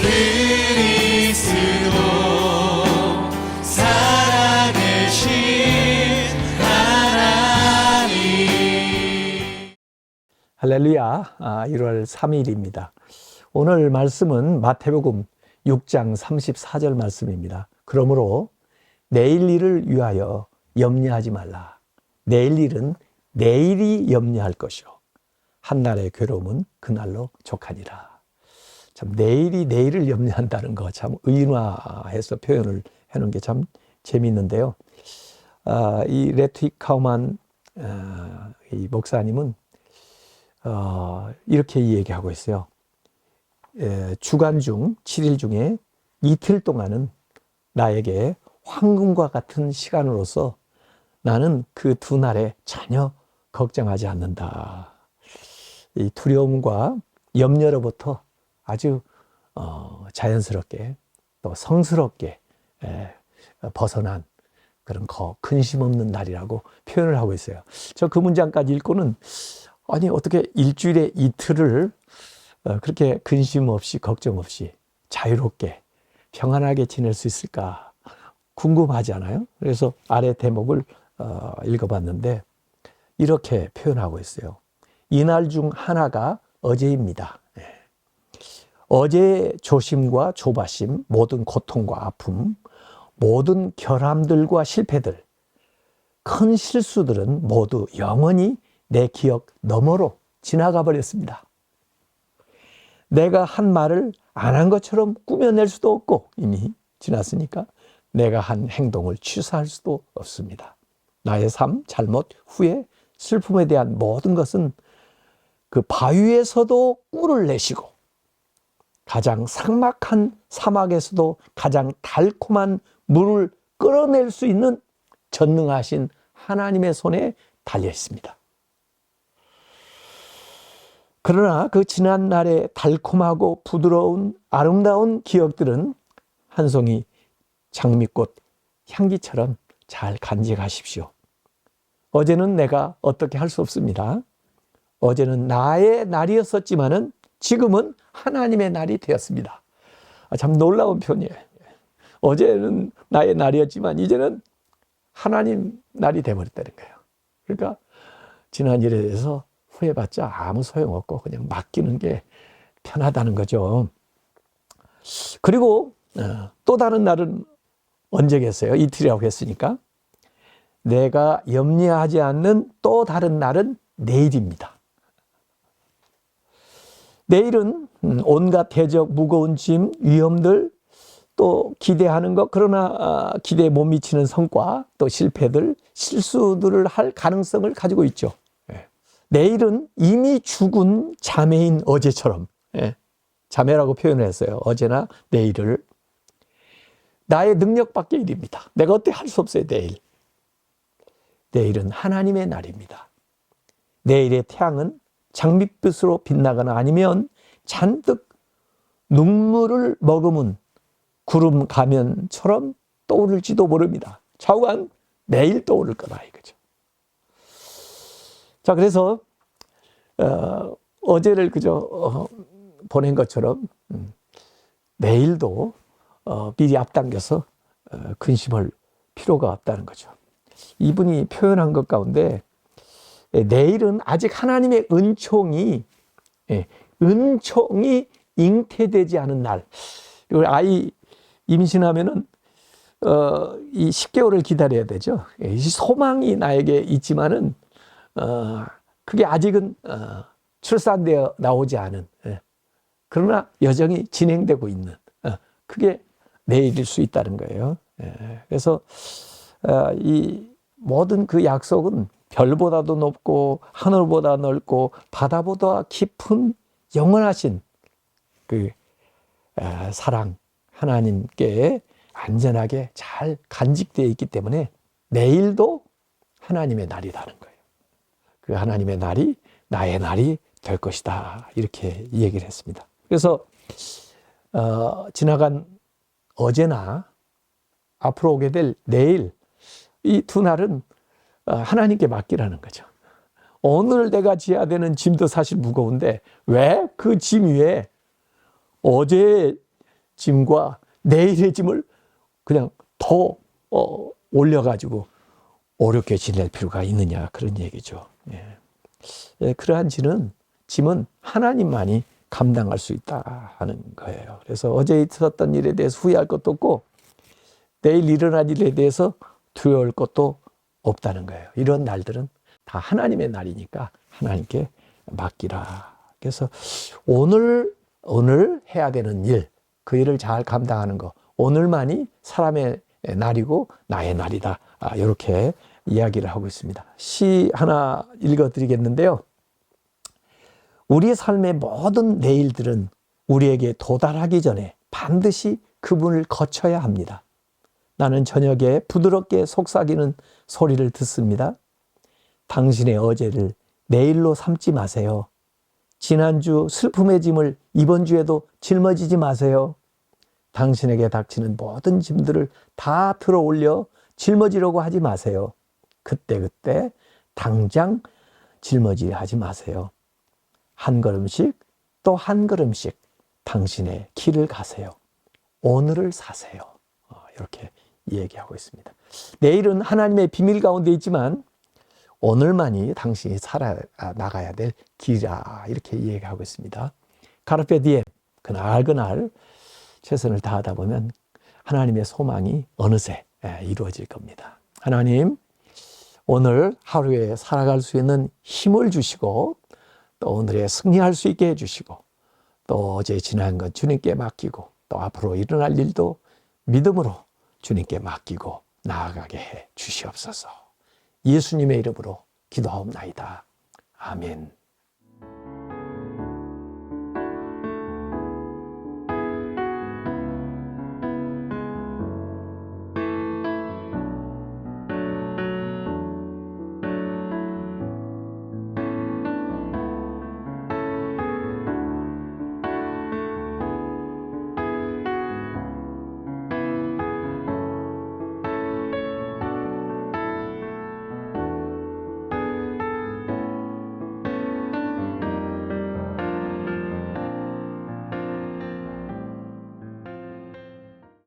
그리스도 살아계신 하나님. 할렐루야. 1월 3일입니다. 오늘 말씀은 마태복음 6장 34절 말씀입니다. 그러므로 내일 일을 위하여 염려하지 말라. 내일 일은 내일이 염려할 것이요 한날의 괴로움은 그날로 족하니라. 참 내일이 내일을 염려한다는 거 참 의인화해서 표현을 해놓은 게 참 재미있는데요. 이 레트윅 카우만 이 목사님은 이렇게 얘기하고 있어요. 주간 중 7일 중에 이틀 동안은 나에게 황금과 같은 시간으로서 나는 그 두 날에 전혀 걱정하지 않는다. 이 두려움과 염려로부터 아주 자연스럽게 또 성스럽게 벗어난 그런 근심 없는 날이라고 표현을 하고 있어요. 저 그 문장까지 읽고는 아니 어떻게 일주일에 이틀을 그렇게 근심 없이 걱정 없이 자유롭게 평안하게 지낼 수 있을까 궁금하지 않아요? 그래서 아래 대목을 읽어봤는데 이렇게 표현하고 있어요. 이날 중 하나가 어제입니다. 어제의 조심과 조바심, 모든 고통과 아픔, 모든 결함들과 실패들, 큰 실수들은 모두 영원히 내 기억 너머로 지나가 버렸습니다. 내가 한 말을 안 한 것처럼 꾸며낼 수도 없고 이미 지났으니까 내가 한 행동을 취소할 수도 없습니다. 나의 삶, 잘못, 후회, 슬픔에 대한 모든 것은 그 바위에서도 꿀을 내시고 가장 삭막한 사막에서도 가장 달콤한 물을 끌어낼 수 있는 전능하신 하나님의 손에 달려 있습니다. 그러나 그 지난 날의 달콤하고 부드러운 아름다운 기억들은 한 송이 장미꽃 향기처럼 잘 간직하십시오. 어제는 내가 어떻게 할 수 없습니다. 어제는 나의 날이었었지만은 지금은 하나님의 날이 되었습니다. 참 놀라운 표현이에요. 어제는 나의 날이었지만 이제는 하나님 날이 되어버렸다는 거예요. 그러니까 지난 일에 대해서 후회봤자 아무 소용없고 그냥 맡기는 게 편하다는 거죠. 그리고 또 다른 날은 언제겠어요? 이틀이라고 했으니까. 내가 염려하지 않는 또 다른 날은 내일입니다. 내일은 온갖 대적, 무거운 짐, 위험들, 또 기대하는 것, 그러나 기대에 못 미치는 성과, 또 실패들, 실수들을 할 가능성을 가지고 있죠. 내일은 이미 죽은 자매인 어제처럼, 자매라고 표현을 했어요. 어제나 내일을. 나의 능력 밖의 일입니다. 내가 어떻게 할 수 없어요, 내일. 내일은 하나님의 날입니다. 내일의 태양은 장밋빛으로 빛나거나 아니면 잔뜩 눈물을 머금은 구름 가면처럼 떠오를지도 모릅니다. 좌우간 내일 떠오를 거다 이거죠. 자, 그래서 어제를 그저 보낸 것처럼 내일도 미리 앞당겨서 근심할 필요가 없다는 거죠. 이분이 표현한 것 가운데 내일은 아직 하나님의 은총이 잉태되지 않은 날. 그리고 아이 임신하면은 이 10개월을 기다려야 되죠. 이 소망이 나에게 있지만은 그게 아직은 출산되어 나오지 않은, 그러나 여정이 진행되고 있는, 그게 내일일 수 있다는 거예요. 그래서 이 모든 그 약속은 별보다도 높고 하늘보다 넓고 바다보다 깊은 영원하신 그 사랑 하나님께 안전하게 잘 간직되어 있기 때문에 내일도 하나님의 날이라는 거예요. 그 하나님의 날이 나의 날이 될 것이다 이렇게 얘기를 했습니다. 그래서 지나간 어제나 앞으로 오게 될 내일 이 두 날은 하나님께 맡기라는 거죠. 오늘 내가 지어야 되는 짐도 사실 무거운데 왜 그 짐 위에 어제의 짐과 내일의 짐을 그냥 더 올려가지고 어렵게 지낼 필요가 있느냐, 그런 얘기죠. 예, 그러한 짐은 하나님만이 감당할 수 있다 하는 거예요. 그래서 어제 있었던 일에 대해서 후회할 것도 없고 내일 일어날 일에 대해서 두려울 것도 없다는 거예요. 이런 날들은 다 하나님의 날이니까 하나님께 맡기라. 그래서 오늘 해야 되는 일, 그 일을 잘 감당하는 거, 오늘만이 사람의 날이고 나의 날이다. 이렇게 이야기를 하고 있습니다. 시 하나 읽어드리겠는데요. 우리 삶의 모든 내일들은 우리에게 도달하기 전에 반드시 그분을 거쳐야 합니다. 나는 저녁에 부드럽게 속삭이는 소리를 듣습니다. 당신의 어제를 내일로 삼지 마세요. 지난주 슬픔의 짐을 이번 주에도 짊어지지 마세요. 당신에게 닥치는 모든 짐들을 다 들어 올려 짊어지려고 하지 마세요. 그때그때 당장 짊어지려 하지 마세요. 한 걸음씩 또 한 걸음씩 당신의 길을 가세요. 오늘을 사세요. 이렇게 얘기하고 있습니다. 내일은 하나님의 비밀 가운데 있지만 오늘만이 당신이 살아나가야 될 길이라, 이렇게 얘기하고 있습니다. 카르페 디엠, 그날 최선을 다하다 보면 하나님의 소망이 어느새 이루어질 겁니다. 하나님, 오늘 하루에 살아갈 수 있는 힘을 주시고 또 오늘에 승리할 수 있게 해주시고 또 어제 지난 것 주님께 맡기고 또 앞으로 일어날 일도 믿음으로 주님께 맡기고 나아가게 해 주시옵소서. 예수님의 이름으로 기도하옵나이다. 아멘.